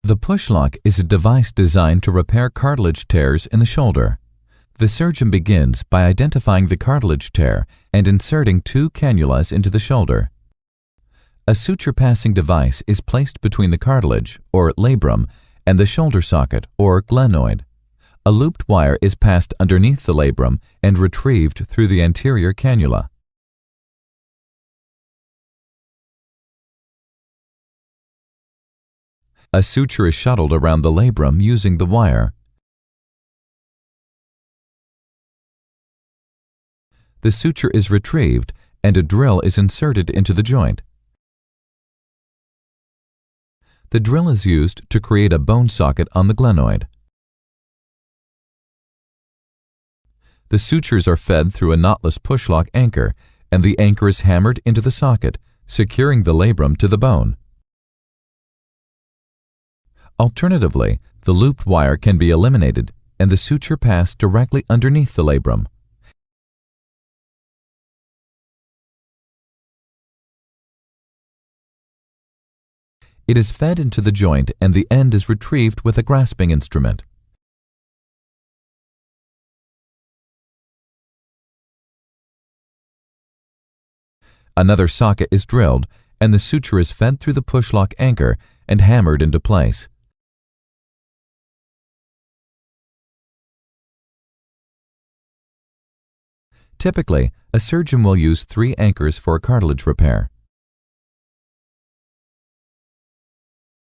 The push lock is a device designed to repair cartilage tears in the shoulder. The surgeon begins by identifying the cartilage tear and inserting 2 cannulas into the shoulder. A suture-passing device is placed between the cartilage, or labrum, and the shoulder socket, or glenoid. A looped wire is passed underneath the labrum and retrieved through the anterior cannula. A suture is shuttled around the labrum using the wire. The suture is retrieved and a drill is inserted into the joint. The drill is used to create a bone socket on the glenoid. The sutures are fed through a knotless push-lock anchor, and the anchor is hammered into the socket, securing the labrum to the bone. Alternatively, the looped wire can be eliminated and the suture passed directly underneath the labrum. It is fed into the joint and the end is retrieved with a grasping instrument. Another socket is drilled and the suture is fed through the push-lock anchor and hammered into place. Typically, a surgeon will use 3 anchors for a cartilage repair.